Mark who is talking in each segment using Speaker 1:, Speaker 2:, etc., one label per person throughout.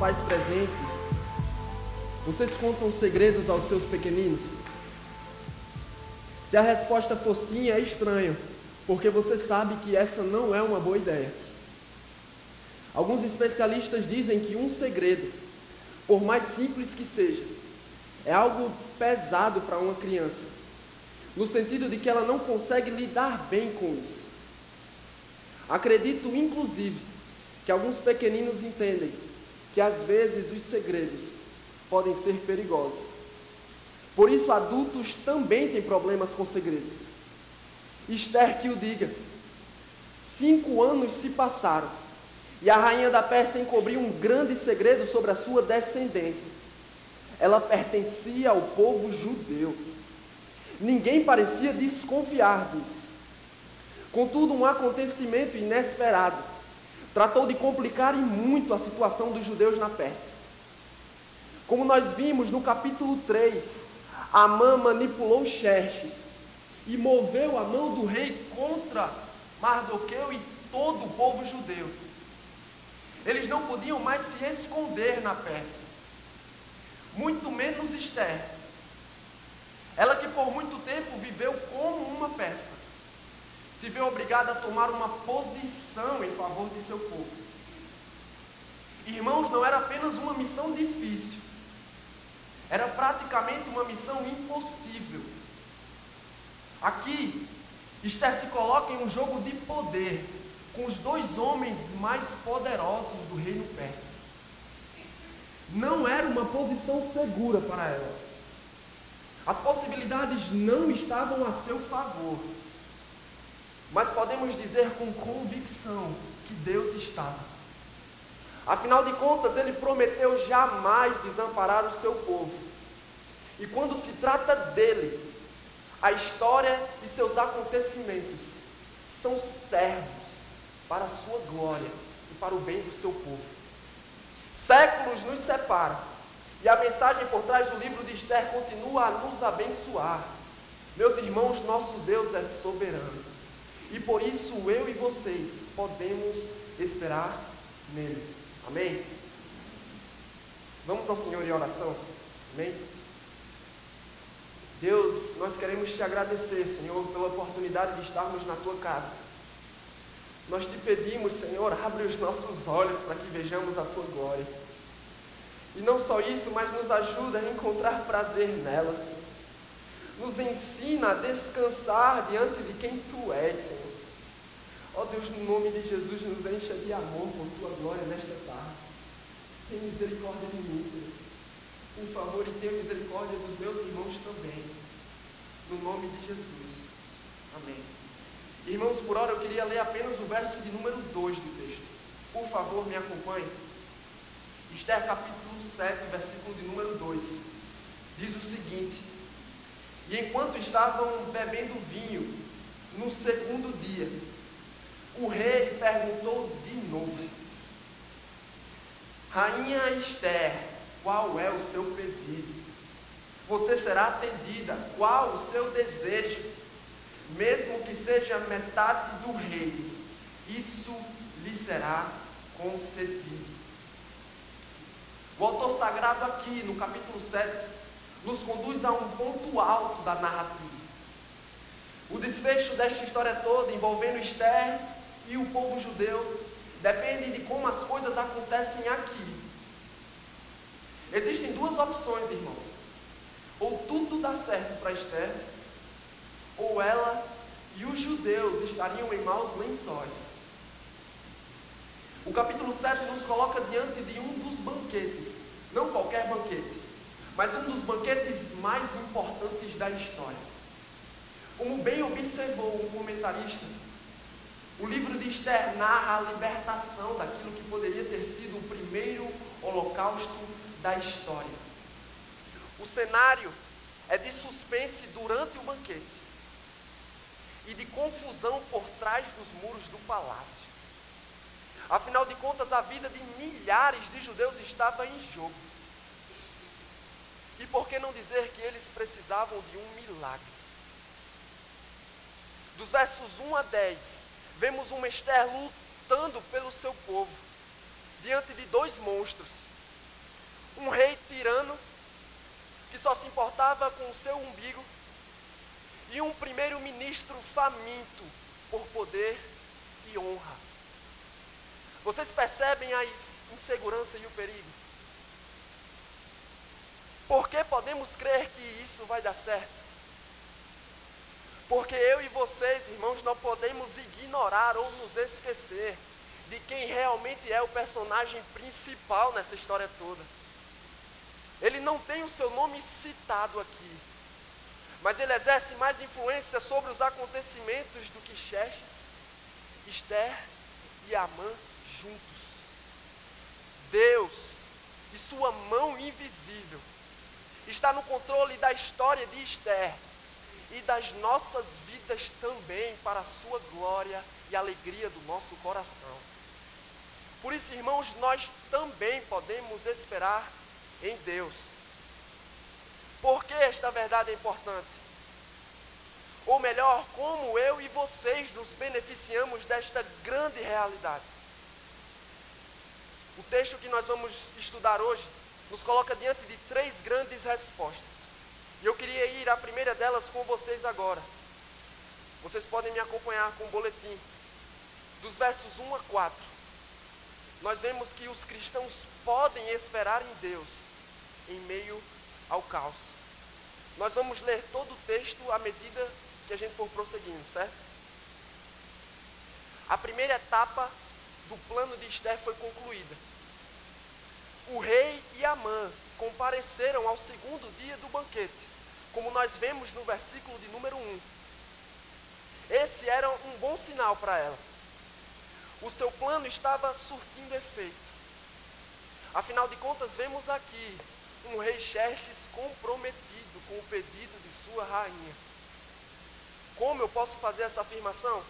Speaker 1: pais presentes, vocês contam segredos aos seus pequeninos? Se a resposta for sim, é estranho, porque você sabe que essa não é uma boa ideia. Alguns especialistas dizem que um segredo, por mais simples que seja, é algo pesado para uma criança, no sentido de que ela não consegue lidar bem com isso. Acredito, inclusive, que alguns pequeninos entendem que às vezes os segredos podem ser perigosos. Por isso, adultos também têm problemas com segredos. Esther que o diga. 5 anos se passaram e a rainha da Pérsia encobriu um grande segredo sobre a sua descendência. Ela pertencia ao povo judeu. Ninguém parecia desconfiar disso. Contudo, um acontecimento inesperado tratou de complicar e muito a situação dos judeus na Pérsia. Como nós vimos no capítulo 3, Amã manipulou Xerxes e moveu a mão do rei contra Mardoqueu e todo o povo judeu. Eles não podiam mais se esconder na Pérsia, muito menos Esther. Ela que por muito tempo viveu como uma persa, se vê obrigada a tomar uma posição em favor de seu povo. Irmãos, não era apenas uma missão difícil, era praticamente uma missão impossível. Aqui, Esther se coloca em um jogo de poder com os 2 homens mais poderosos do reino persa. Não era uma posição segura para ela. As possibilidades não estavam a seu favor. Mas podemos dizer com convicção que Deus estava. Afinal de contas, Ele prometeu jamais desamparar o seu povo. E quando se trata dele, a história e seus acontecimentos são servos para a sua glória e para o bem do seu povo. Séculos nos separam, e a mensagem por trás do livro de Esther continua a nos abençoar. Meus irmãos, nosso Deus é soberano. E por isso eu e vocês podemos esperar nele. Amém? Vamos ao Senhor em oração. Amém? Deus, nós queremos te agradecer, Senhor, pela oportunidade de estarmos na tua casa. Nós te pedimos, Senhor, abre os nossos olhos para que vejamos a tua glória. E não só isso, mas nos ajuda a encontrar prazer nela, Senhor. Nos ensina a descansar diante de quem tu és, Senhor. Ó Deus, no nome de Jesus, nos encha de amor por tua glória nesta tarde. Tem misericórdia de mim, Senhor. Por favor, e tenha misericórdia dos meus irmãos também. No nome de Jesus. Amém. Irmãos, por hora eu queria ler apenas o verso de número 2 do texto. Por favor, me acompanhe. Esther capítulo 7, versículo de número 2. Diz o seguinte: E enquanto estavam bebendo vinho, no segundo dia, o rei perguntou de novo: Rainha Esther, qual é o seu pedido? Você será atendida. Qual o seu desejo? Mesmo que seja metade do reino, isso lhe será concedido. O autor sagrado aqui, no capítulo 7, nos conduz a um ponto alto da narrativa. O desfecho desta história toda, envolvendo Esther e o povo judeu, depende de como as coisas acontecem aqui. Existem 2 opções, irmãos. Ou tudo dá certo para Esther, ou ela e os judeus estariam em maus lençóis. O capítulo 7 nos coloca diante de um dos banquetes, não qualquer banquete, mas um dos banquetes mais importantes da história. Como bem observou um comentarista, o livro de Esther narra a libertação daquilo que poderia ter sido o primeiro holocausto da história. O cenário é de suspense durante o banquete e de confusão por trás dos muros do palácio. Afinal de contas, a vida de milhares de judeus estava em jogo. E por que não dizer que eles precisavam de um milagre? Dos versos 1 a 10, vemos uma Esther lutando pelo seu povo, diante de 2 monstros, um rei tirano que só se importava com o seu umbigo e um primeiro-ministro faminto por poder e honra. Vocês percebem a insegurança e o perigo? Por que podemos crer que isso vai dar certo? Porque eu e vocês, irmãos, não podemos ignorar ou nos esquecer de quem realmente é o personagem principal nessa história toda. Ele não tem o seu nome citado aqui, mas ele exerce mais influência sobre os acontecimentos do que Xerxes, Ester e Amã juntos. Deus e sua mão invisível está no controle da história de Ester e das nossas vidas também, para a sua glória e alegria do nosso coração. Por isso, irmãos, nós também podemos esperar em Deus. Por que esta verdade é importante? Ou melhor, como eu e vocês nos beneficiamos desta grande realidade? O texto que nós vamos estudar hoje nos coloca diante de 3 grandes respostas. E eu queria ir à primeira delas com vocês agora. Vocês podem me acompanhar com o boletim. Dos versos 1 a 4, nós vemos que os cristãos podem esperar em Deus em meio ao caos. Nós vamos ler todo o texto à medida que a gente for prosseguindo, certo? A primeira etapa do plano de Ester foi concluída. O rei e Amã compareceram ao segundo dia do banquete, como nós vemos no versículo de número 1. Esse era um bom sinal para ela. O seu plano estava surtindo efeito. Afinal de contas, vemos aqui um rei Xerxes comprometido com o pedido de sua rainha. Como eu posso fazer essa afirmação?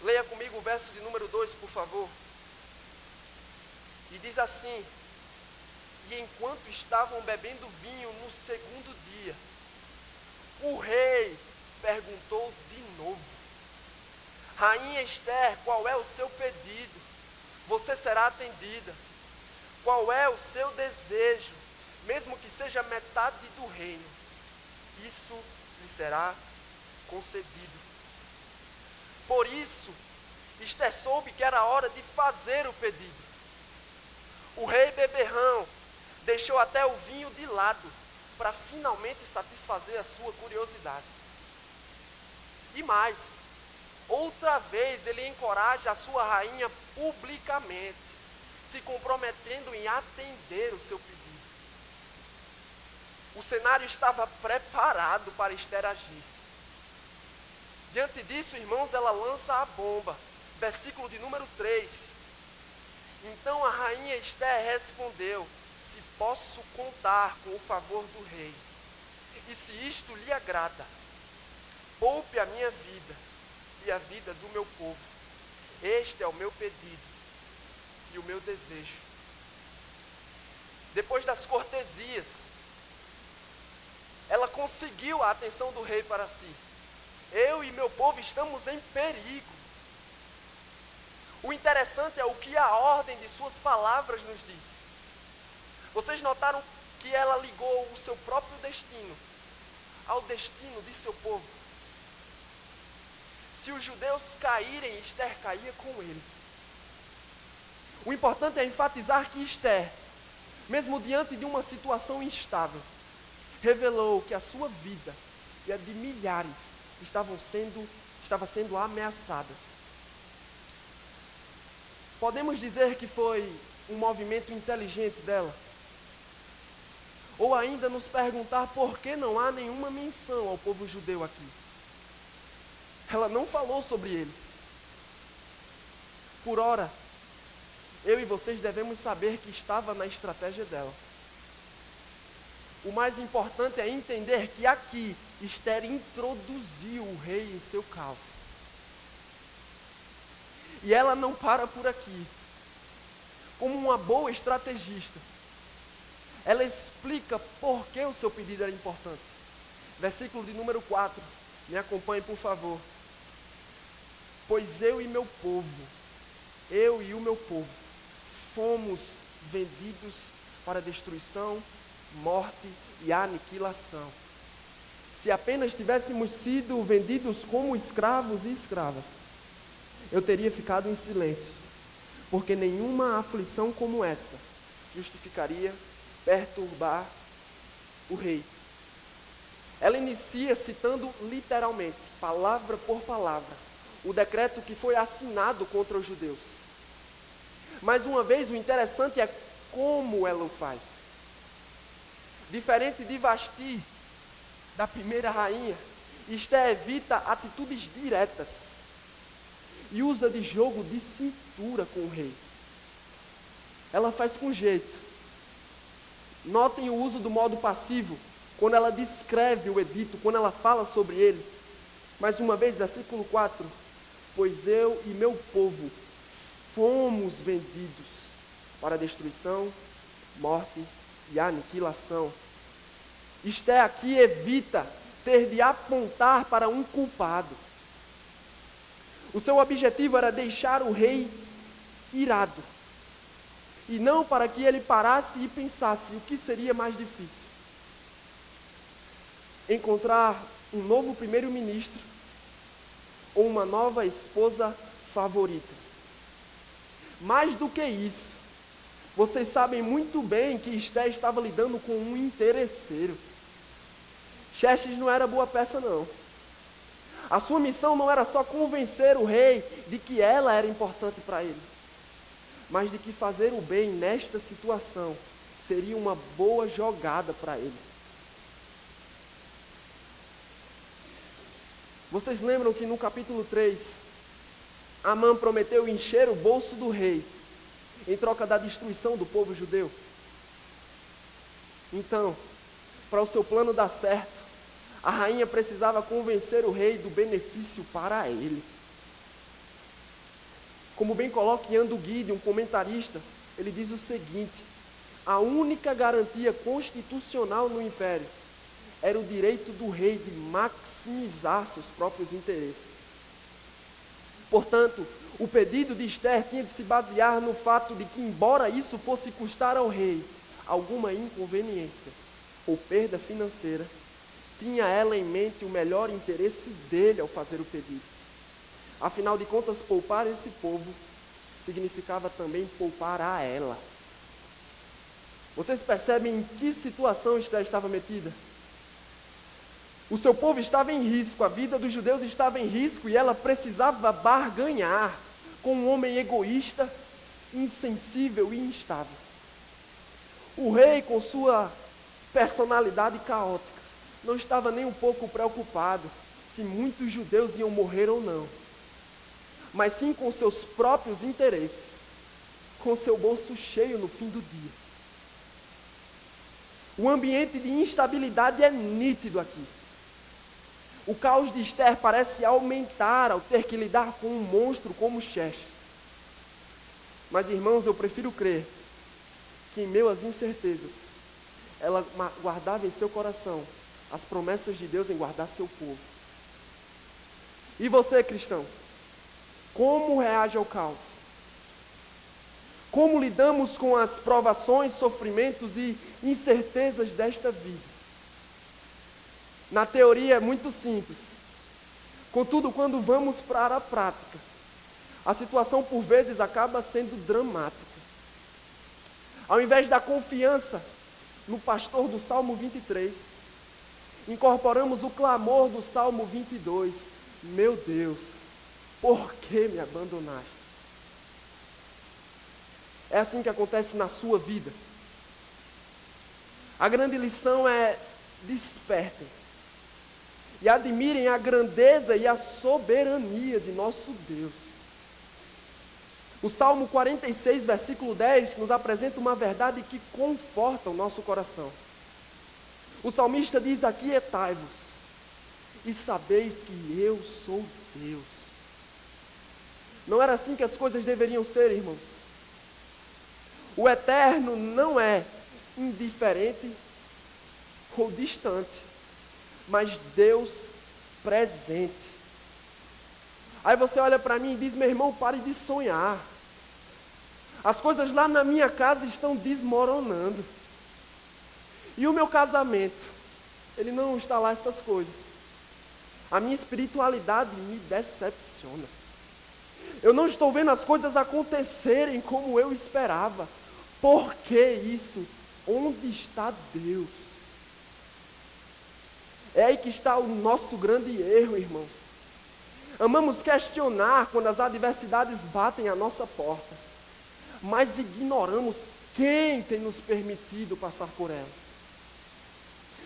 Speaker 1: Leia comigo o verso de número 2, por favor. E diz assim: e enquanto estavam bebendo vinho no segundo dia, o rei perguntou de novo: Rainha Ester, qual é o seu pedido? Você será atendida. Qual é o seu desejo? Mesmo que seja metade do reino, isso lhe será concedido. Por isso, Ester soube que era hora de fazer o pedido. O rei beberrão deixou até o vinho de lado para finalmente satisfazer a sua curiosidade. E mais, outra vez ele encoraja a sua rainha publicamente, se comprometendo em atender o seu pedido. O cenário estava preparado para Ester agir. Diante disso, irmãos, ela lança a bomba. Versículo de número 3. Então a rainha Ester respondeu: se posso contar com o favor do rei, e se isto lhe agrada, poupe a minha vida e a vida do meu povo. Este é o meu pedido e o meu desejo. Depois das cortesias, ela conseguiu a atenção do rei para si. Eu e meu povo estamos em perigo. O interessante é o que a ordem de suas palavras nos diz. Vocês notaram que ela ligou o seu próprio destino ao destino de seu povo. Se os judeus caírem, Ester caía com eles. O importante é enfatizar que Ester, mesmo diante de uma situação instável, revelou que a sua vida e a de milhares estava sendo ameaçadas. Podemos dizer que foi um movimento inteligente dela? Ou ainda nos perguntar por que não há nenhuma menção ao povo judeu aqui? Ela não falou sobre eles. Por ora, eu e vocês devemos saber que estava na estratégia dela. O mais importante é entender que aqui Ester introduziu o rei em seu caos. E ela não para por aqui. Como uma boa estrategista, ela explica por que o seu pedido era importante. Versículo de número 4. Me acompanhe, por favor. Pois eu e o meu povo, fomos vendidos para destruição, morte e aniquilação. Se apenas tivéssemos sido vendidos como escravos e escravas, eu teria ficado em silêncio, porque nenhuma aflição como essa justificaria perturbar o rei. Ela inicia citando literalmente, palavra por palavra, o decreto que foi assinado contra os judeus. Mais uma vez, o interessante é como ela o faz. Diferente de Vasti, da primeira rainha, Esther evita atitudes diretas e usa de jogo de cintura com o rei. Ela faz com jeito. Notem o uso do modo passivo, quando ela descreve o edito, quando ela fala sobre ele. Mais uma vez, versículo 4. Pois eu e meu povo fomos vendidos para destruição, morte e aniquilação. Esther aqui evita ter de apontar para um culpado. O seu objetivo era deixar o rei irado, e não para que ele parasse e pensasse o que seria mais difícil: encontrar um novo primeiro-ministro ou uma nova esposa favorita. Mais do que isso, vocês sabem muito bem que Esther estava lidando com um interesseiro. Xerxes não era boa peça, não. A sua missão não era só convencer o rei de que ela era importante para ele, mas de que fazer o bem nesta situação seria uma boa jogada para ele. Vocês lembram que no capítulo 3, Amã prometeu encher o bolso do rei em troca da destruição do povo judeu? Então, para o seu plano dar certo, a rainha precisava convencer o rei do benefício para ele. Como bem coloca Ian Duguid, um comentarista, ele diz o seguinte: a única garantia constitucional no império era o direito do rei de maximizar seus próprios interesses. Portanto, o pedido de Esther tinha de se basear no fato de que, embora isso fosse custar ao rei alguma inconveniência ou perda financeira, tinha ela em mente o melhor interesse dele ao fazer o pedido. Afinal de contas, poupar esse povo significava também poupar a ela. Vocês percebem em que situação Esther estava metida? O seu povo estava em risco, a vida dos judeus estava em risco e ela precisava barganhar com um homem egoísta, insensível e instável. O rei, com sua personalidade caótica, não estava nem um pouco preocupado se muitos judeus iam morrer ou não, mas sim com seus próprios interesses, com seu bolso cheio no fim do dia. O ambiente de instabilidade é nítido aqui. O caos de Esther parece aumentar ao ter que lidar com um monstro como Xerxes. Mas, irmãos, eu prefiro crer que, em meio às incertezas, ela guardava em seu coração as promessas de Deus em guardar seu povo. E você, cristão, como reage ao caos? Como lidamos com as provações, sofrimentos e incertezas desta vida? Na teoria é muito simples. Contudo, quando vamos para a prática, a situação por vezes acaba sendo dramática. Ao invés da confiança no pastor do Salmo 23, incorporamos o clamor do Salmo 22. Meu Deus, por que me abandonaste? É assim que acontece na sua vida. A grande lição é: despertem e admirem a grandeza e a soberania de nosso Deus. O Salmo 46, versículo 10, nos apresenta uma verdade que conforta o nosso coração. O salmista diz: aquietai-vos e sabeis que eu sou Deus. Não era assim que as coisas deveriam ser, irmãos? O eterno não é indiferente ou distante, mas Deus presente. Aí você olha para mim e diz: meu irmão, pare de sonhar. As coisas lá na minha casa estão desmoronando. E o meu casamento, ele não está lá essas coisas. A minha espiritualidade me decepciona. Eu não estou vendo as coisas acontecerem como eu esperava. Por que isso? Onde está Deus? É aí que está o nosso grande erro, irmãos. Amamos questionar quando as adversidades batem à nossa porta, mas ignoramos quem tem nos permitido passar por ela.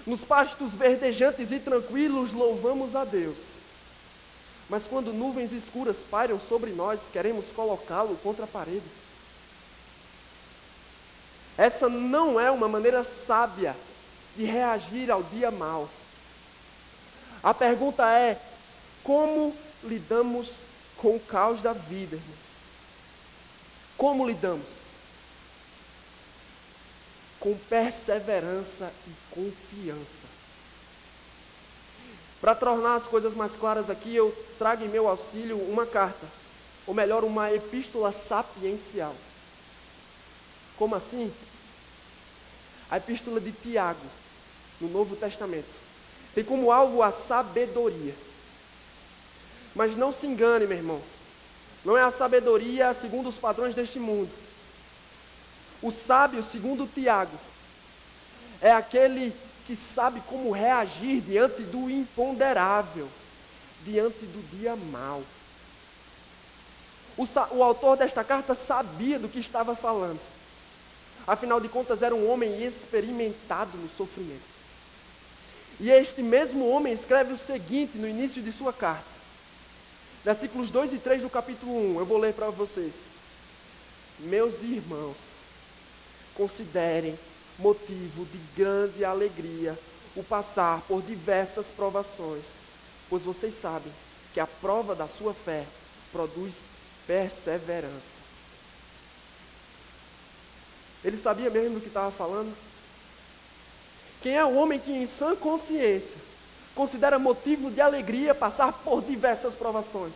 Speaker 1: Nos pastos verdejantes e tranquilos louvamos a Deus, mas quando nuvens escuras pairam sobre nós, queremos colocá-lo contra a parede. Essa não é uma maneira sábia de reagir ao dia mau. A pergunta é: como lidamos com o caos da vida, irmãos? Como lidamos? Com perseverança e confiança. Para tornar as coisas mais claras aqui, eu trago em meu auxílio uma carta, ou melhor, uma epístola sapiencial. Como assim? A epístola de Tiago, no Novo Testamento, tem como alvo a sabedoria. Mas não se engane, meu irmão, não é a sabedoria segundo os padrões deste mundo. O sábio, segundo Tiago, é aquele que sabe como reagir diante do imponderável, diante do dia mau. O autor desta carta sabia do que estava falando. Afinal de contas, era um homem experimentado no sofrimento. E este mesmo homem escreve o seguinte no início de sua carta. Versículos 2 e 3 do capítulo 1, eu vou ler para vocês. Meus irmãos, considerem motivo de grande alegria o passar por diversas provações, pois vocês sabem que a prova da sua fé produz perseverança. Ele sabia mesmo do que estava falando? Quem é o homem que em sã consciência considera motivo de alegria passar por diversas provações?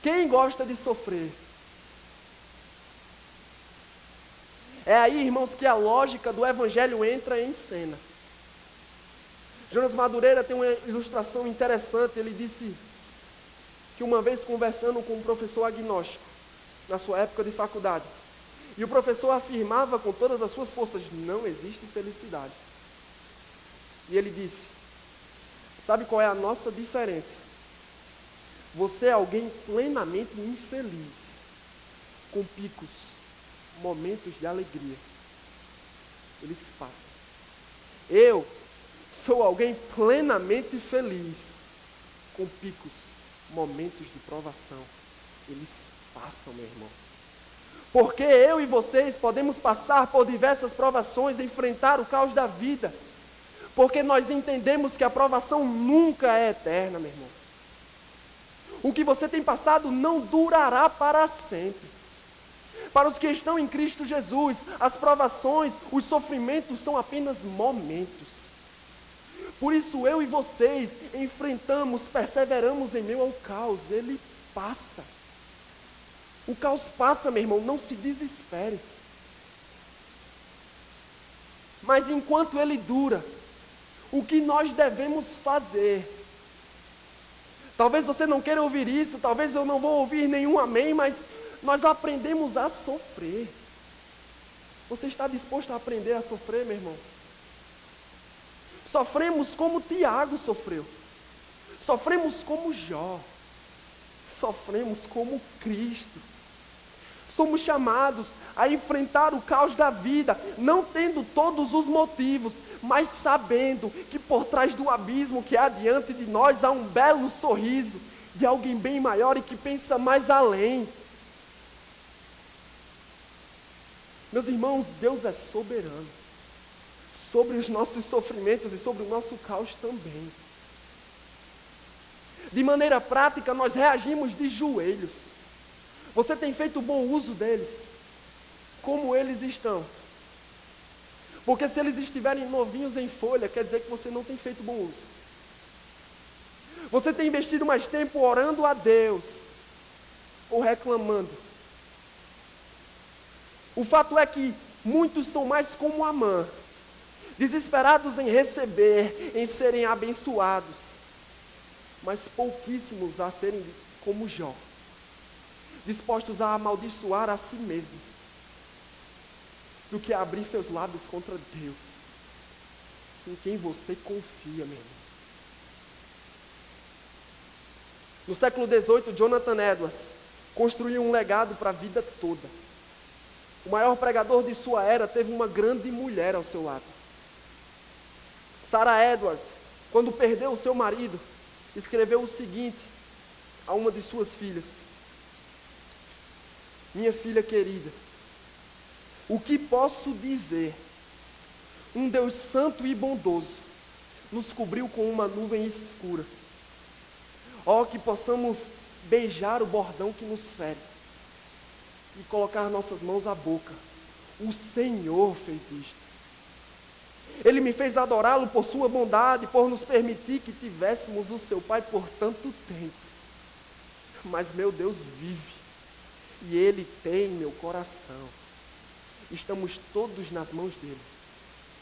Speaker 1: Quem gosta de sofrer? É aí, irmãos, que a lógica do Evangelho entra em cena. Jonas Madureira tem uma ilustração interessante. Ele disse que uma vez conversando com um professor agnóstico, na sua época de faculdade, e o professor afirmava com todas as suas forças: não existe felicidade. E ele disse: sabe qual é a nossa diferença? Você é alguém plenamente infeliz, com picos, momentos de alegria. Eles passam. Eu sou alguém plenamente feliz, com picos, momentos de provação. Eles passam, meu irmão. Porque eu e vocês podemos passar por diversas provações, enfrentar o caos da vida, porque nós entendemos que a provação nunca é eterna, meu irmão. O que você tem passado não durará para sempre. Para os que estão em Cristo Jesus, as provações, os sofrimentos são apenas momentos. Por isso eu e vocês enfrentamos, perseveramos em meio ao caos. Ele passa. O caos passa, meu irmão, não se desespere. Mas enquanto ele dura, o que nós devemos fazer? Talvez você não queira ouvir isso, talvez eu não vou ouvir nenhum amém, mas nós aprendemos a sofrer. Você está disposto a aprender a sofrer, meu irmão? Sofremos como Tiago sofreu. Sofremos como Jó. Sofremos como Cristo. Somos chamados a enfrentar o caos da vida, não tendo todos os motivos, mas sabendo que por trás do abismo que há diante de nós há um belo sorriso de alguém bem maior e que pensa mais além. Meus irmãos, Deus é soberano sobre os nossos sofrimentos e sobre o nosso caos também. De maneira prática, nós reagimos de joelhos. Você tem feito bom uso deles? Como eles estão? Porque se eles estiverem novinhos em folha, quer dizer que você não tem feito bom uso. Você tem investido mais tempo orando a Deus ou reclamando? O fato é que Muitos são mais como Amã, desesperados em receber, em serem abençoados, mas pouquíssimos a serem como Jó, dispostos a amaldiçoar a si mesmo, do que a abrir seus lábios contra Deus, em quem você confia, meu irmão. No século XVIII, Jonathan Edwards construiu um legado para a vida toda. O maior pregador de sua era teve uma grande mulher ao seu lado. Sarah Edwards, quando perdeu o seu marido, escreveu o seguinte a uma de suas filhas: minha filha querida, o que posso dizer? Um Deus santo e bondoso nos cobriu com uma nuvem escura. Ó, que possamos beijar o bordão que nos fere e colocar nossas mãos à boca. O Senhor fez isto. Ele me fez adorá-lo por sua bondade, por nos permitir que tivéssemos o seu Pai por tanto tempo. Mas meu Deus vive, e Ele tem meu coração. Estamos todos nas mãos dele.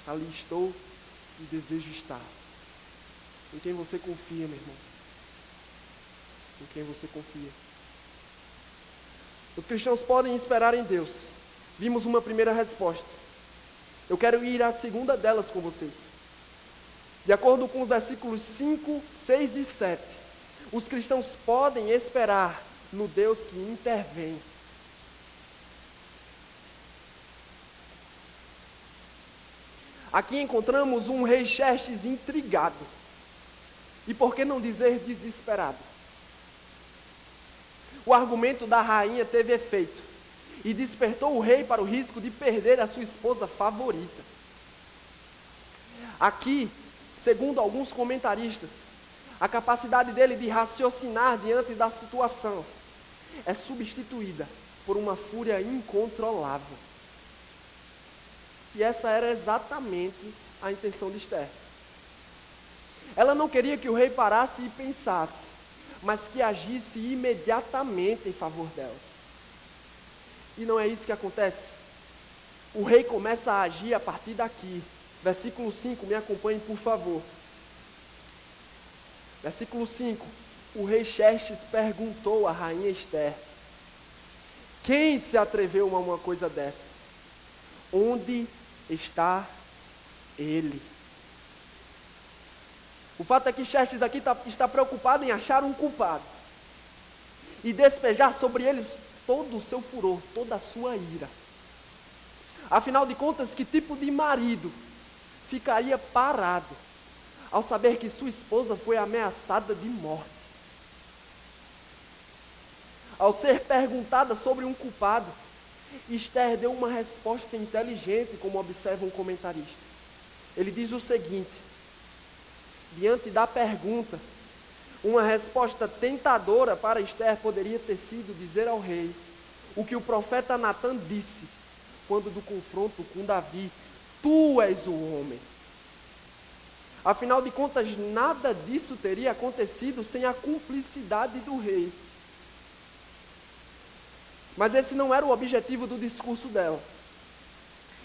Speaker 1: Ali estou e desejo estar. Em quem você confia, meu irmão? Em quem você confia? Os cristãos podem esperar em Deus. Vimos uma primeira resposta. Eu quero ir à segunda delas com vocês. De acordo com os versículos 5, 6 e 7, os cristãos podem esperar no Deus que intervém. Aqui encontramos um rei Xerxes intrigado. E por que não dizer desesperado? O argumento da rainha teve efeito e despertou o rei para o risco de perder a sua esposa favorita. Aqui, segundo alguns comentaristas, a capacidade dele de raciocinar diante da situação é substituída por uma fúria incontrolável. E essa era exatamente a intenção de Esther. Ela não queria que o rei parasse e pensasse, mas que agisse imediatamente em favor dela. E não é isso que acontece. O rei começa a agir a partir daqui. Versículo 5, me acompanhem por favor. Versículo 5, o rei Xerxes perguntou à rainha Esther: quem se atreveu a uma coisa dessas? Onde está ele? O fato é que Xerxes aqui está preocupado em achar um culpado e despejar sobre eles todo o seu furor, toda a sua ira. Afinal de contas, que tipo de marido ficaria parado ao saber que sua esposa foi ameaçada de morte? Ao ser perguntada sobre um culpado, Esther deu uma resposta inteligente, como observa um comentarista. Ele diz o seguinte: diante da pergunta, uma resposta tentadora para Esther poderia ter sido dizer ao rei o que o profeta Natan disse quando do confronto com Davi: tu és o homem. Afinal de contas, nada disso teria acontecido sem a cumplicidade do rei. Mas esse não era o objetivo do discurso dela.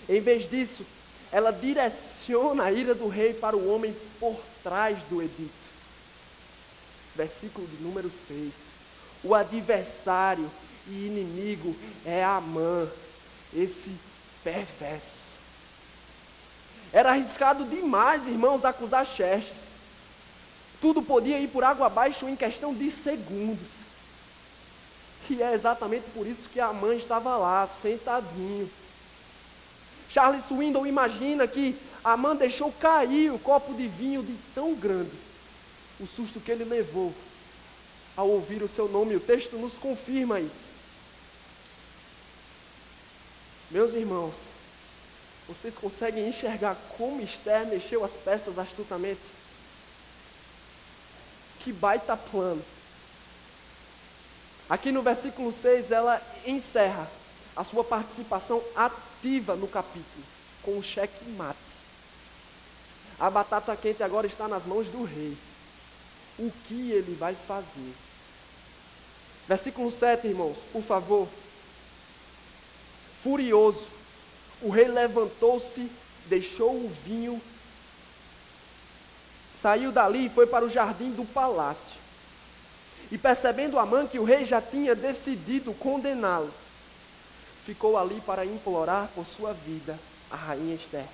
Speaker 1: Em vez disso, ela direciona a ira do rei para o homem por trás do edito. Versículo de número 6. O adversário e inimigo é Amã, esse perverso. Era arriscado demais, irmãos, acusar Xerxes. Tudo podia ir por água abaixo em questão de segundos. E é exatamente por isso que Amã estava lá, sentadinho. Charles Swindoll imagina que Amã deixou cair o copo de vinho de tão grande o susto que ele levou ao ouvir o seu nome. O texto nos confirma isso. Meus irmãos, vocês conseguem enxergar como Esther mexeu as peças astutamente? Que baita plano! Aqui no versículo 6, ela encerra a sua participação ativa no capítulo, com o checkmate. A batata quente agora está nas mãos do rei. O que ele vai fazer? Versículo 7, irmãos, por favor. Furioso, o rei levantou-se, deixou o vinho, saiu dali e foi para o jardim do palácio. E percebendo Amã que o rei já tinha decidido condená-lo, ficou ali para implorar por sua vida a rainha Ester.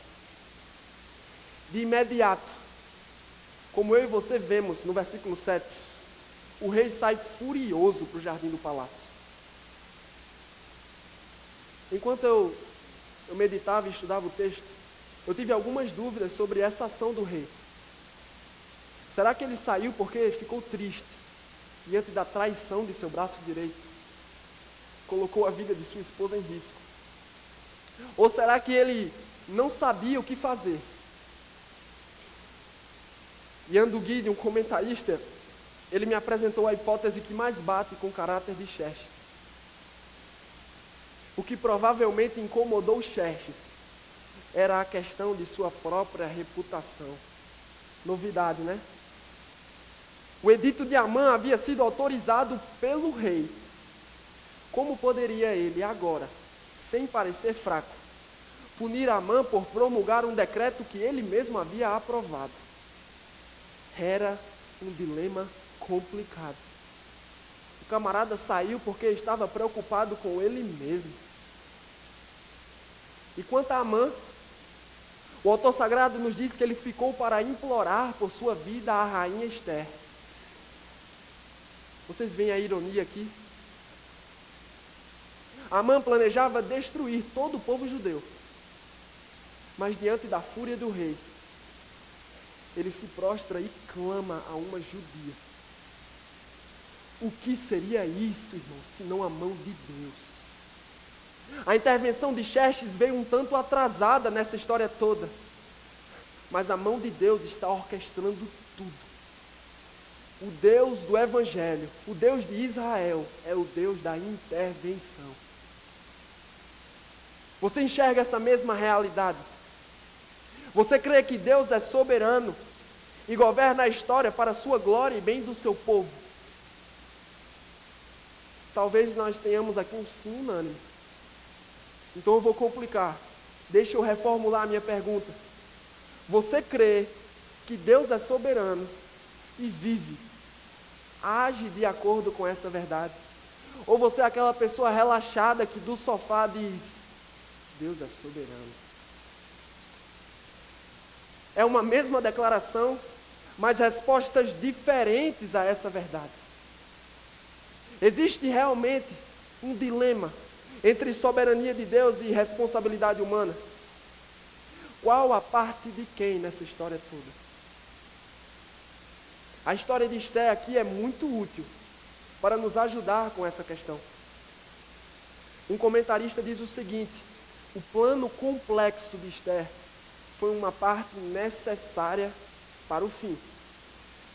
Speaker 1: De imediato, como eu e você vemos no versículo 7, o rei sai furioso para o jardim do palácio. Enquanto eu meditava e estudava o texto, eu tive algumas dúvidas sobre essa ação do rei. Será que ele saiu porque ficou triste diante da traição de seu braço direito? Colocou a vida de sua esposa em risco? Ou será que ele não sabia o que fazer? Ian Duguid, um comentarista, ele me apresentou a hipótese que mais bate com o caráter de Xerxes. O que provavelmente incomodou Xerxes era a questão de sua própria reputação. Novidade, né? O edito de Amã havia sido autorizado pelo rei. Como poderia ele agora, sem parecer fraco, punir Amã por promulgar um decreto que ele mesmo havia aprovado? Era um dilema complicado. O camarada saiu porque estava preocupado com ele mesmo. E quanto a Amã, o autor sagrado nos diz que ele ficou para implorar por sua vida à rainha Ester. Vocês veem a ironia aqui? Amã planejava destruir todo o povo judeu. Mas diante da fúria do rei, ele se prostra e clama a uma judia. O que seria isso, irmão, senão a mão de Deus? A intervenção de Xerxes veio um tanto atrasada nessa história toda. Mas a mão de Deus está orquestrando tudo. O Deus do Evangelho, o Deus de Israel, é o Deus da intervenção. Você enxerga essa mesma realidade? Você crê que Deus é soberano e governa a história para a sua glória e bem do seu povo? Talvez nós tenhamos aqui um sim unânime. Então eu vou complicar. Deixa eu reformular a minha pergunta. Você crê que Deus é soberano e vive, age de acordo com essa verdade? Ou você é aquela pessoa relaxada que do sofá diz: Deus é soberano? É uma mesma declaração, mas respostas diferentes a essa verdade. Existe realmente um dilema entre soberania de Deus e responsabilidade humana? Qual a parte de quem nessa história toda? A história de Ester aqui é muito útil para nos ajudar com essa questão. Um comentarista diz o seguinte: o plano complexo de Ester foi uma parte necessária para o fim,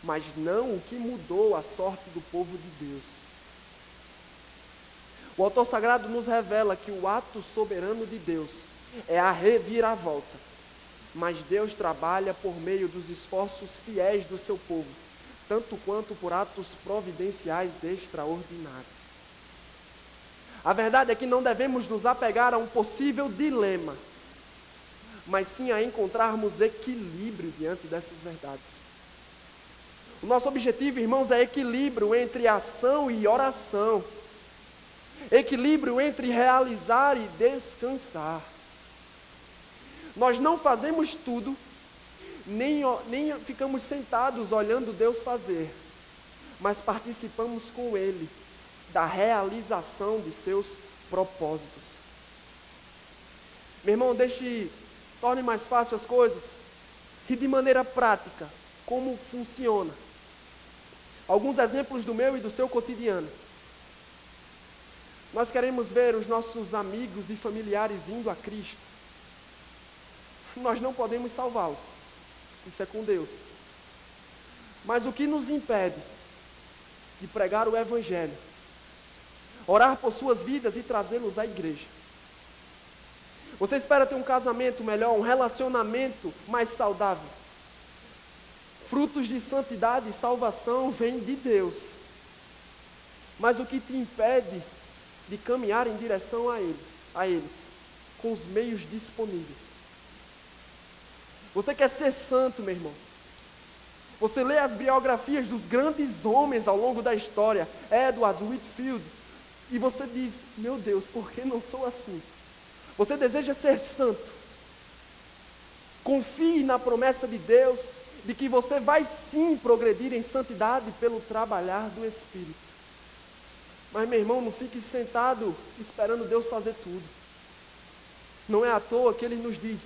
Speaker 1: mas não o que mudou a sorte do povo de Deus. O autor sagrado nos revela que o ato soberano de Deus é a reviravolta, mas Deus trabalha por meio dos esforços fiéis do seu povo, tanto quanto por atos providenciais extraordinários. A verdade é que não devemos nos apegar a um possível dilema, mas sim a encontrarmos equilíbrio diante dessas verdades. O nosso objetivo, irmãos, é equilíbrio entre ação e oração. Equilíbrio entre realizar e descansar. Nós não fazemos tudo, nem ficamos sentados olhando Deus fazer, mas participamos com Ele da realização de seus propósitos. Meu irmão, torne mais fácil as coisas, e de maneira prática, como funciona. Alguns exemplos do meu e do seu cotidiano. Nós queremos ver os nossos amigos e familiares indo a Cristo. Nós não podemos salvá-los. Isso é com Deus. Mas o que nos impede de pregar o Evangelho, orar por suas vidas e trazê-los à igreja? Você espera ter um casamento melhor, um relacionamento mais saudável? Frutos de santidade e salvação vêm de Deus. Mas o que te impede de caminhar em direção a eles? com os meios disponíveis. Você quer ser santo, meu irmão? Você lê as biografias dos grandes homens ao longo da história, Edward Whitfield, e você diz, meu Deus, por que não sou assim? Você deseja ser santo. Confie na promessa de Deus, de que você vai sim progredir em santidade pelo trabalhar do Espírito. Mas, meu irmão, não fique sentado esperando Deus fazer tudo. Não é à toa que Ele nos diz,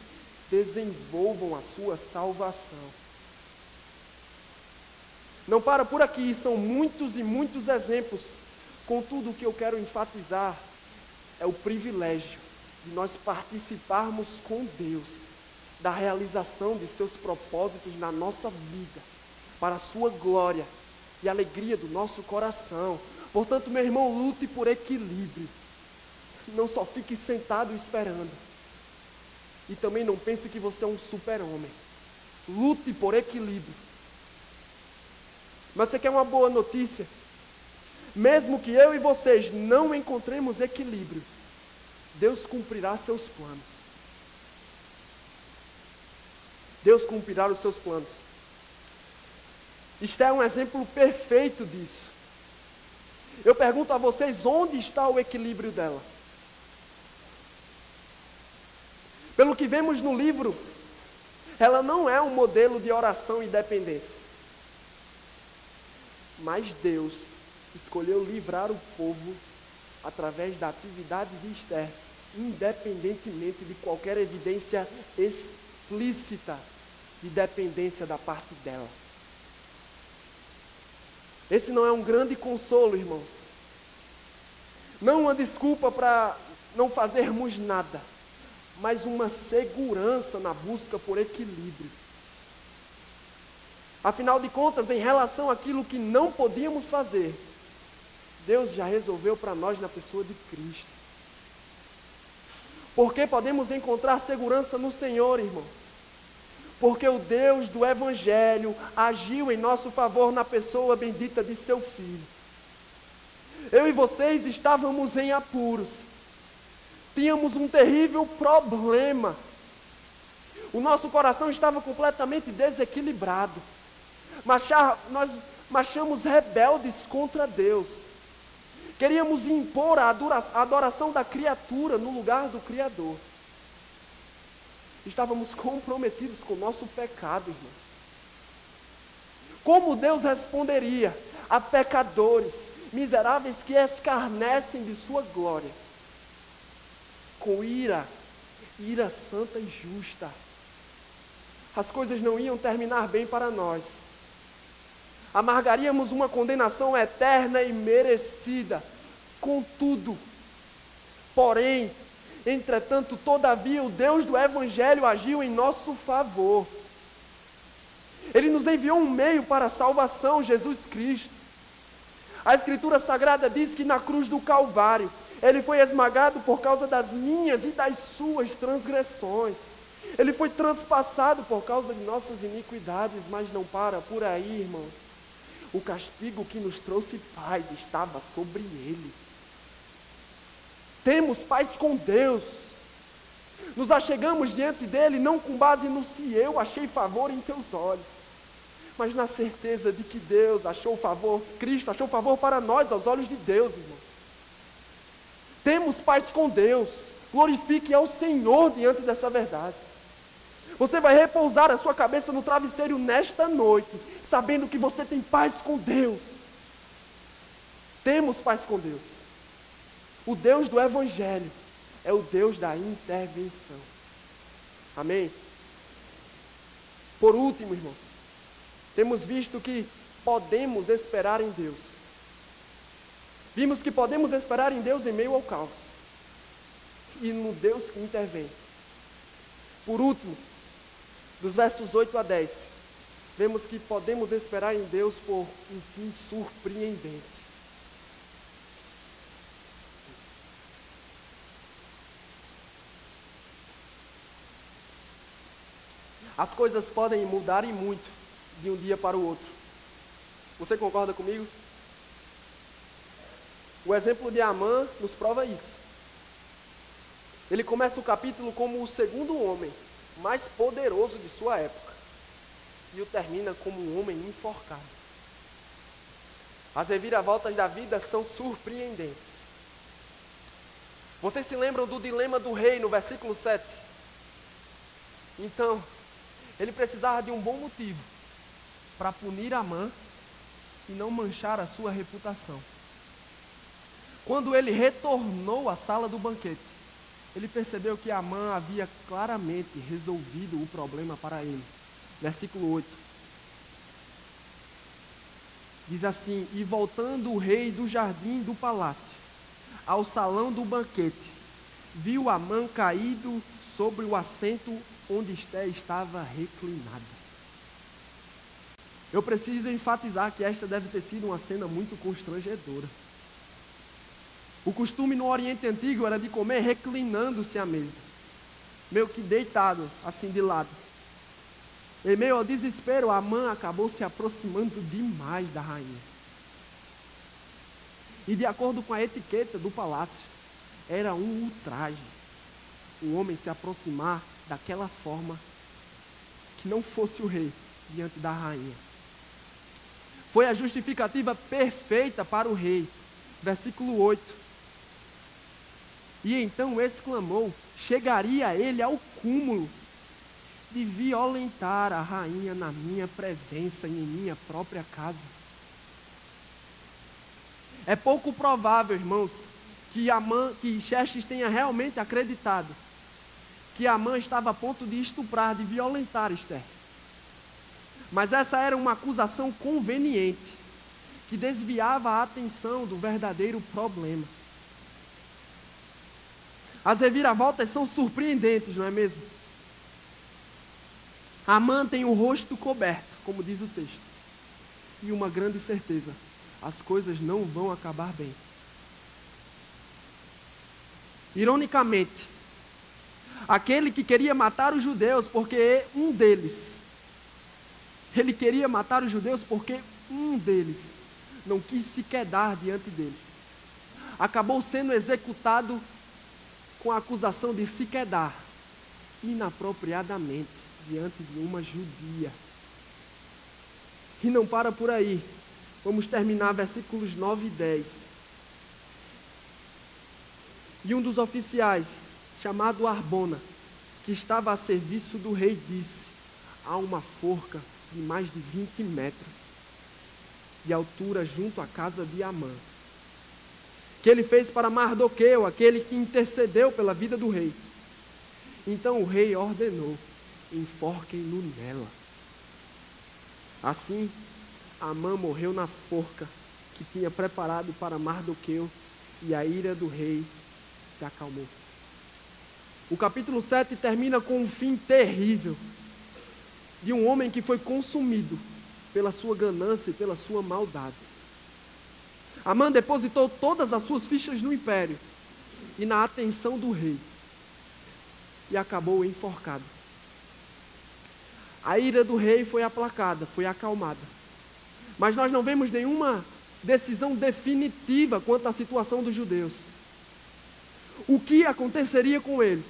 Speaker 1: desenvolvam a sua salvação. Não para por aqui, são muitos e muitos exemplos. Contudo, o que eu quero enfatizar é o privilégio de nós participarmos com Deus da realização de seus propósitos na nossa vida, para a sua glória e alegria do nosso coração. Portanto, meu irmão, lute por equilíbrio. Não só fique sentado esperando. E também não pense que você é um super-homem. Lute por equilíbrio. Mas você quer uma boa notícia? Mesmo que eu e vocês não encontremos equilíbrio, Deus cumprirá seus planos. Deus cumprirá os seus planos. Isto é um exemplo perfeito disso. Eu pergunto a vocês, onde está o equilíbrio dela? Pelo que vemos no livro, ela não é um modelo de oração e dependência. Mas Deus escolheu livrar o povo através da atividade de Esther, independentemente de qualquer evidência explícita de dependência da parte dela. Esse não é um grande consolo, irmãos. Não uma desculpa para não fazermos nada, mas uma segurança na busca por equilíbrio. Afinal de contas, em relação àquilo que não podíamos fazer, Deus já resolveu para nós na pessoa de Cristo. Porque podemos encontrar segurança no Senhor, irmãos. Porque o Deus do Evangelho agiu em nosso favor na pessoa bendita de seu Filho. Eu e vocês estávamos em apuros. Tínhamos um terrível problema. O nosso coração estava completamente desequilibrado. Nós marchamos rebeldes contra Deus. Queríamos impor a adoração da criatura no lugar do Criador. Estávamos comprometidos com o nosso pecado, irmão. Como Deus responderia a pecadores, miseráveis que escarnecem de sua glória? Com ira santa e justa. As coisas não iam terminar bem para nós. Amargaríamos uma condenação eterna e merecida. Contudo, porém, entretanto, todavia, o Deus do Evangelho agiu em nosso favor. Ele nos enviou um meio para a salvação, Jesus Cristo. A Escritura Sagrada diz que na cruz do Calvário, Ele foi esmagado por causa das minhas e das suas transgressões. Ele foi transpassado por causa de nossas iniquidades, mas não para por aí, irmãos. O castigo que nos trouxe paz estava sobre Ele. Temos paz com Deus. Nos achegamos diante dEle não com base no se eu achei favor em teus olhos, mas na certeza de que Deus achou favor, Cristo achou favor para nós aos olhos de Deus, irmãos. Temos paz com Deus. Glorifique ao Senhor diante dessa verdade. Você vai repousar a sua cabeça no travesseiro nesta noite, sabendo que você tem paz com Deus. Temos paz com Deus. O Deus do Evangelho é o Deus da intervenção. Amém? Por último, irmãos, temos visto que podemos esperar em Deus. Vimos que podemos esperar em Deus em meio ao caos. E no Deus que intervém. Por último, dos versos 8 a 10, vemos que podemos esperar em Deus por um fim surpreendente. As coisas podem mudar e muito de um dia para o outro. Você concorda comigo? O exemplo de Amã nos prova isso. Ele começa o capítulo como o segundo homem mais poderoso de sua época e o termina como um homem enforcado. As reviravoltas da vida são surpreendentes. Vocês se lembram do dilema do rei no versículo 7? Então, ele precisava de um bom motivo para punir Amã e não manchar a sua reputação. Quando ele retornou à sala do banquete, ele percebeu que Amã havia claramente resolvido o problema para ele. Versículo 8. Diz assim: e voltando o rei do jardim do palácio ao salão do banquete, viu Amã caído sobre o assento onde Esther estava reclinada. Eu preciso enfatizar que esta deve ter sido uma cena muito constrangedora. O costume no Oriente Antigo era de comer reclinando-se à mesa, meio que deitado, assim de lado. Em meio ao desespero, Amã acabou se aproximando demais da rainha. E de acordo com a etiqueta do palácio, era um ultraje o homem se aproximar daquela forma que não fosse o rei diante da rainha. Foi a justificativa perfeita para o rei. Versículo 8. E então exclamou: chegaria ele ao cúmulo de violentar a rainha na minha presença e em minha própria casa. É pouco provável, irmãos, que Xerxes tenha realmente acreditado que Amã estava a ponto de estuprar, de violentar Esther. Mas essa era uma acusação conveniente, que desviava a atenção do verdadeiro problema. As reviravoltas são surpreendentes, não é mesmo? Amã tem o rosto coberto, como diz o texto, e uma grande certeza: as coisas não vão acabar bem. Ironicamente, aquele que queria matar os judeus porque um deles não quis se quedar diante deles, acabou sendo executado com a acusação de se quedar inapropriadamente diante de uma judia. E não para por aí. Vamos terminar versículos 9 e 10. E um dos oficiais, chamado Arbona, que estava a serviço do rei, disse: há uma forca de mais de 20 metros de altura junto à casa de Amã, que ele fez para Mardoqueu, aquele que intercedeu pela vida do rei. Então o rei ordenou: enforquem-no nela. Assim, Amã morreu na forca que tinha preparado para Mardoqueu, e a ira do rei se acalmou. O capítulo 7 termina com um fim terrível de um homem que foi consumido pela sua ganância e pela sua maldade. Amã depositou todas as suas fichas no império e na atenção do rei, e acabou enforcado. A ira do rei foi aplacada, foi acalmada. Mas nós não vemos nenhuma decisão definitiva quanto à situação dos judeus. O que aconteceria com eles?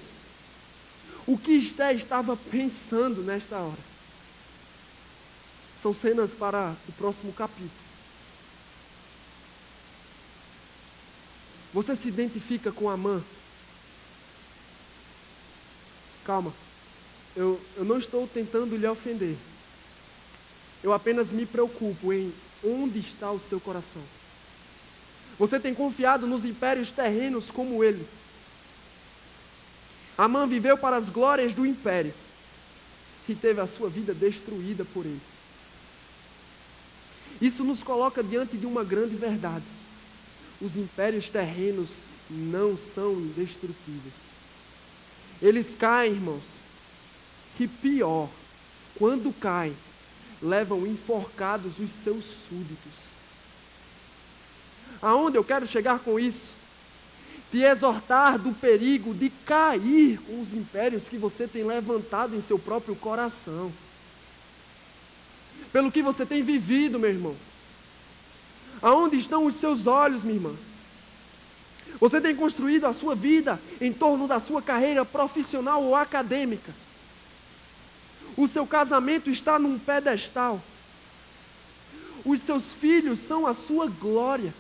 Speaker 1: O que Esther estava pensando nesta hora? São cenas para o próximo capítulo. Você se identifica com Amã? Calma, eu não estou tentando lhe ofender. Eu apenas me preocupo em onde está o seu coração. Você tem confiado nos impérios terrenos como ele. Amã viveu para as glórias do império e teve a sua vida destruída por ele. Isso nos coloca diante de uma grande verdade: os impérios terrenos não são indestrutíveis. Eles caem, irmãos, e pior, quando caem, levam enforcados os seus súditos. Aonde eu quero chegar com isso? Te exortar do perigo de cair com os impérios que você tem levantado em seu próprio coração. Pelo que você tem vivido, meu irmão. Aonde estão os seus olhos, minha irmã? Você tem construído a sua vida em torno da sua carreira profissional ou acadêmica. O seu casamento está num pedestal. Os seus filhos são a sua glória.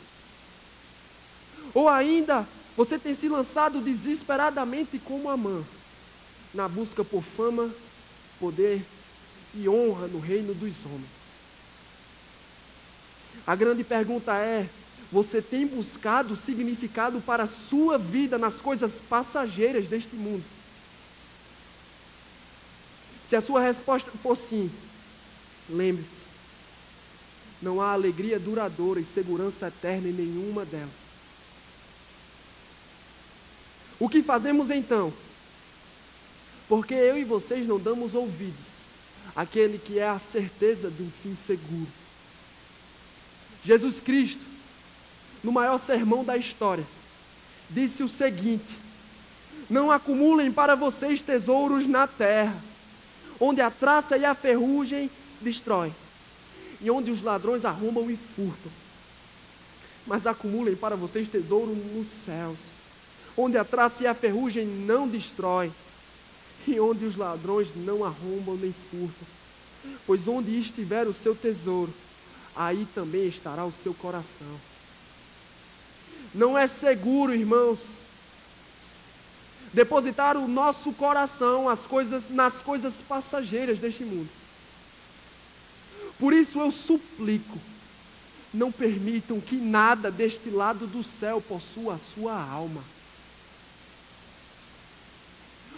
Speaker 1: Ou ainda, você tem se lançado desesperadamente como Amã, na busca por fama, poder e honra no reino dos homens. A grande pergunta é: você tem buscado significado para a sua vida nas coisas passageiras deste mundo? Se a sua resposta for sim, lembre-se, não há alegria duradoura e segurança eterna em nenhuma delas. O que fazemos então? Porque eu e vocês não damos ouvidos àquele que é a certeza de um fim seguro. Jesus Cristo, no maior sermão da história, disse o seguinte: não acumulem para vocês tesouros na terra, onde a traça e a ferrugem destroem, e onde os ladrões arrombam e furtam. Mas acumulem para vocês tesouro nos céus, onde a traça e a ferrugem não destroem, e onde os ladrões não arrombam nem furtam. Pois onde estiver o seu tesouro, aí também estará o seu coração. Não é seguro, irmãos, depositar o nosso coração nas coisas passageiras deste mundo. Por isso eu suplico, não permitam que nada deste lado do céu possua a sua alma.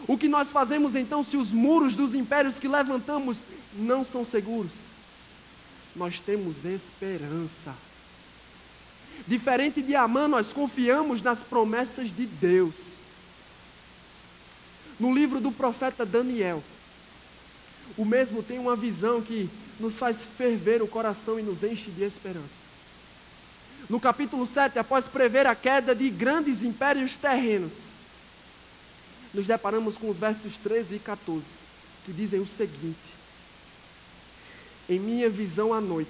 Speaker 1: O que nós fazemos então se os muros dos impérios que levantamos não são seguros? Nós temos esperança. Diferente de Amã, nós confiamos nas promessas de Deus. No livro do profeta Daniel, o mesmo tem uma visão que nos faz ferver o coração e nos enche de esperança. No capítulo 7, após prever a queda de grandes impérios terrenos, nos deparamos com os versos 13 e 14, que dizem o seguinte: em minha visão à noite,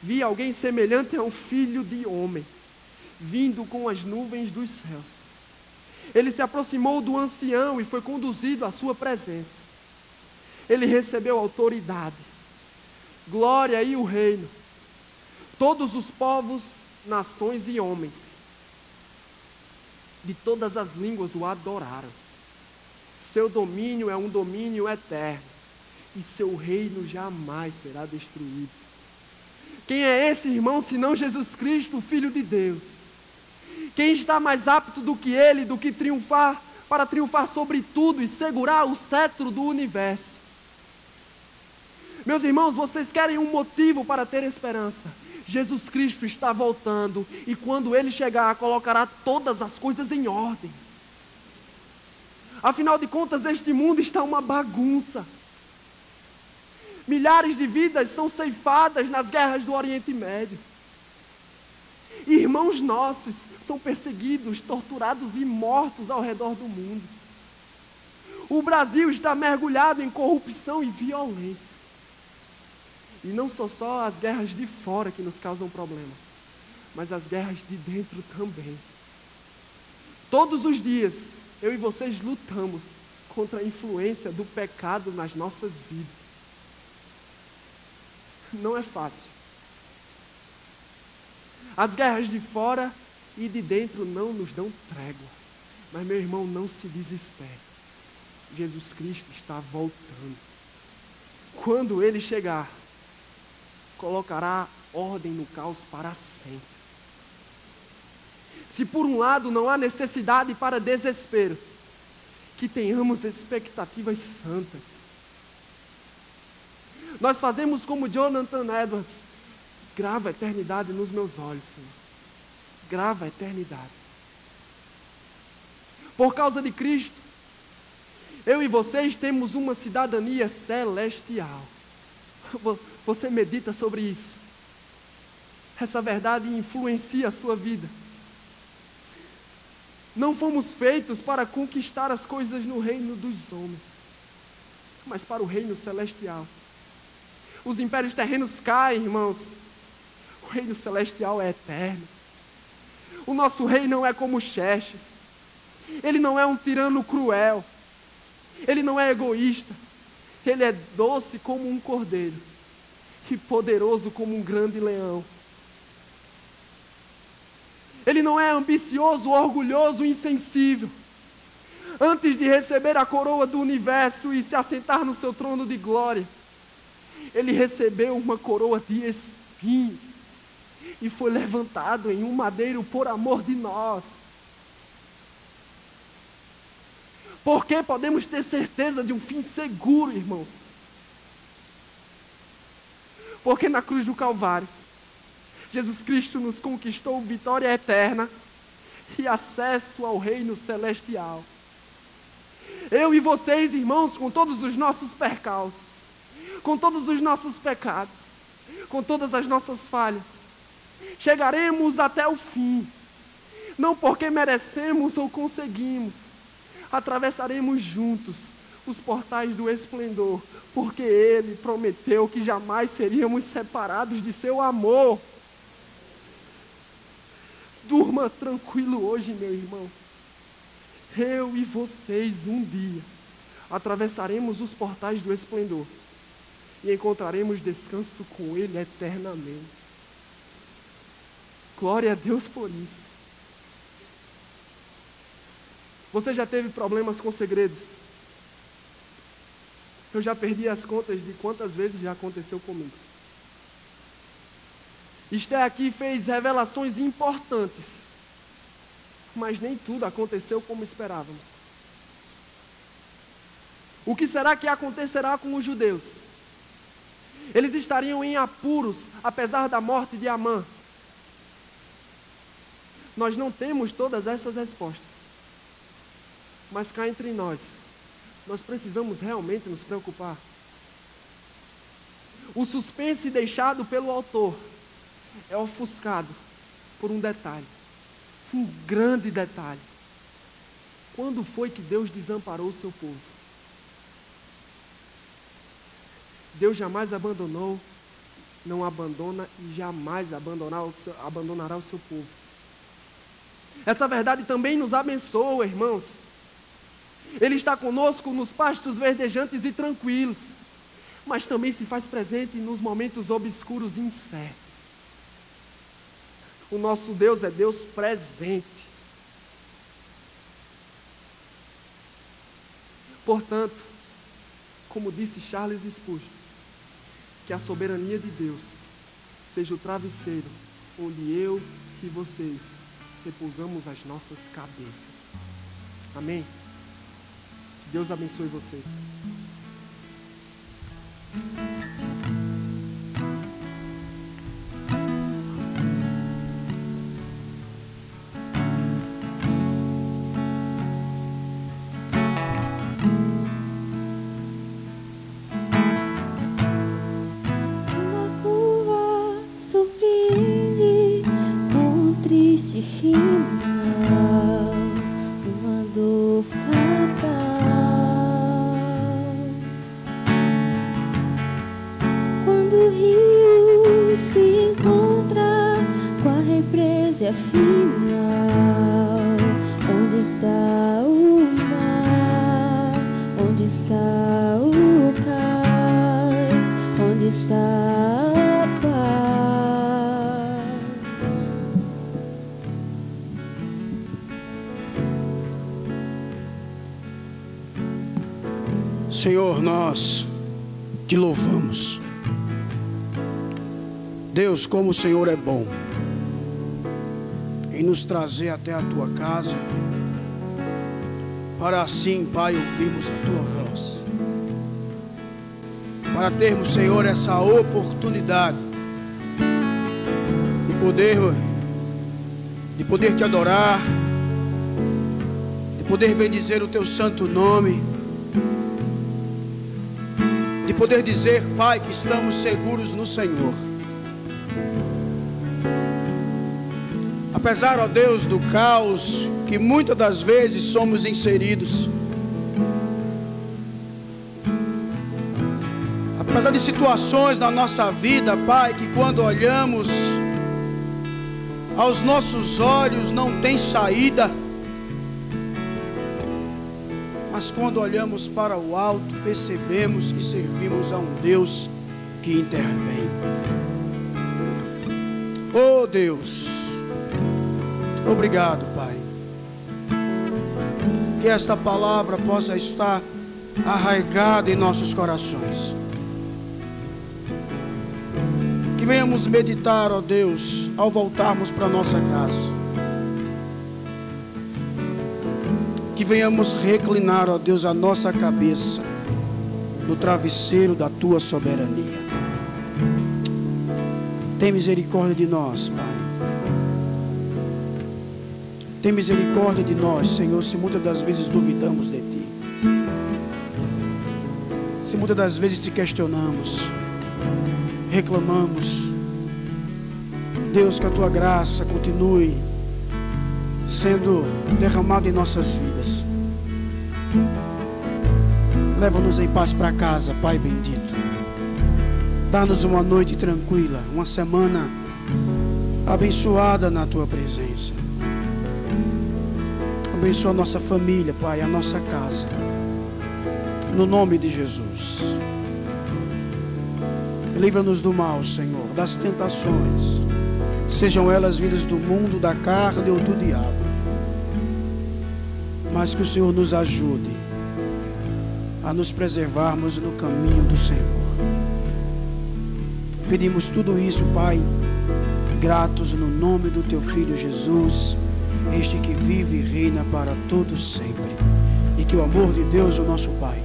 Speaker 1: vi alguém semelhante a um filho de homem, vindo com as nuvens dos céus. Ele se aproximou do ancião e foi conduzido à sua presença. Ele recebeu autoridade, glória e o reino. Todos os povos, nações e homens, de todas as línguas o adoraram. Seu domínio é um domínio eterno, e seu reino jamais será destruído. Quem é esse, irmão, senão Jesus Cristo, o Filho de Deus? Quem está mais apto do que ele, para triunfar sobre tudo e segurar o cetro do universo? Meus irmãos, vocês querem um motivo para ter esperança? Jesus Cristo está voltando, e quando Ele chegar, colocará todas as coisas em ordem. Afinal de contas, este mundo está uma bagunça. Milhares de vidas são ceifadas nas guerras do Oriente Médio. Irmãos nossos são perseguidos, torturados e mortos ao redor do mundo. O Brasil está mergulhado em corrupção e violência. E não são só as guerras de fora que nos causam problemas, mas as guerras de dentro também. Todos os dias, eu e vocês lutamos contra a influência do pecado nas nossas vidas. Não é fácil. As guerras de fora e de dentro não nos dão trégua. Mas, meu irmão, não se desespere. Jesus Cristo está voltando. Quando Ele chegar, colocará ordem no caos para sempre. Se por um lado não há necessidade para desespero, que tenhamos expectativas santas. Nós fazemos como Jonathan Edwards: grava a eternidade nos meus olhos, Senhor. Grava a eternidade. Por causa de Cristo, eu e vocês temos uma cidadania celestial. Você medita sobre isso. Essa verdade influencia a sua vida. Não fomos feitos para conquistar as coisas no reino dos homens, mas para o reino celestial. Os impérios terrenos caem, irmãos. O reino celestial é eterno. O nosso rei não é como Xerxes. Ele não é um tirano cruel. Ele não é egoísta. Ele é doce como um cordeiro e poderoso como um grande leão. Ele não é ambicioso, orgulhoso, insensível. Antes de receber a coroa do universo e se assentar no seu trono de glória, ele recebeu uma coroa de espinhos e foi levantado em um madeiro por amor de nós. Porque podemos ter certeza de um fim seguro, irmãos? Porque na cruz do Calvário, Jesus Cristo nos conquistou vitória eterna e acesso ao reino celestial. Eu e vocês, irmãos, com todos os nossos percalços, com todos os nossos pecados, com todas as nossas falhas, chegaremos até o fim. Não porque merecemos ou conseguimos, atravessaremos juntos os portais do esplendor, porque Ele prometeu que jamais seríamos separados de seu amor. Durma tranquilo hoje, meu irmão. Eu e vocês, um dia, atravessaremos os portais do esplendor e encontraremos descanso com Ele eternamente. Glória a Deus por isso. Você já teve problemas com segredos? Eu já perdi as contas de quantas vezes já aconteceu comigo. Esther aqui fez revelações importantes, mas nem tudo aconteceu como esperávamos. O que será que acontecerá com os judeus? Eles estariam em apuros, apesar da morte de Amã. Nós não temos todas essas respostas. Mas cá entre nós precisamos realmente nos preocupar. O suspense deixado pelo autor é ofuscado por um detalhe, um grande detalhe. Quando foi que Deus desamparou o seu povo? Deus jamais abandonou, não abandona e jamais abandonará o seu povo. Essa verdade também nos abençoa, irmãos. Ele está conosco nos pastos verdejantes e tranquilos, mas também se faz presente nos momentos obscuros e incertos. O nosso Deus é Deus presente. Portanto, como disse Charles Spurgeon, que a soberania de Deus seja o travesseiro onde eu e vocês repousamos as nossas cabeças. Amém? Deus abençoe vocês.
Speaker 2: Uma curva surpreende com um triste final, uma dor fatal. Quando o rio se encontra com a represa final, onde está o mar? Onde está o cais? Onde está a paz?
Speaker 3: Senhor, nós te louvamos. Deus, como o Senhor é bom em nos trazer até a tua casa, para assim, Pai, ouvirmos a tua voz, para termos, Senhor, essa oportunidade de poder te adorar, de poder bendizer o teu santo nome, de poder dizer, Pai, que estamos seguros no Senhor. Apesar, ó Deus, do caos que muitas das vezes somos inseridos, apesar de situações na nossa vida, Pai, que quando olhamos, aos nossos olhos não tem saída, mas quando olhamos para o alto, percebemos que servimos a um Deus que intervém. Oh Deus, obrigado, Pai. Que esta palavra possa estar arraigada em nossos corações. Que venhamos meditar, ó Deus, ao voltarmos para nossa casa. Que venhamos reclinar, ó Deus, a nossa cabeça no travesseiro da Tua soberania. Tem misericórdia de nós, Pai. Tem misericórdia de nós, Senhor, se muitas das vezes duvidamos de Ti. Se muitas das vezes te questionamos, reclamamos. Deus, que a Tua graça continue sendo derramada em nossas vidas. Leva-nos em paz para casa, Pai bendito. Dá-nos uma noite tranquila, uma semana abençoada na Tua presença. Abençoa a nossa família, Pai, a nossa casa. No nome de Jesus. Livra-nos do mal, Senhor, das tentações, sejam elas vindas do mundo, da carne ou do diabo. Mas que o Senhor nos ajude a nos preservarmos no caminho do Senhor. Pedimos tudo isso, Pai, gratos no nome do Teu Filho Jesus, este que vive e reina para todos sempre. E que o amor de Deus, o nosso Pai,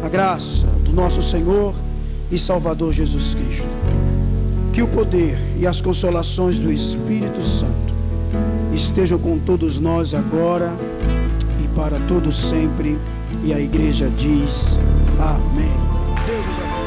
Speaker 3: a graça do nosso Senhor e Salvador Jesus Cristo, que o poder e as consolações do Espírito Santo estejam com todos nós agora e para todos sempre. E a igreja diz amém. Deus os abençoe.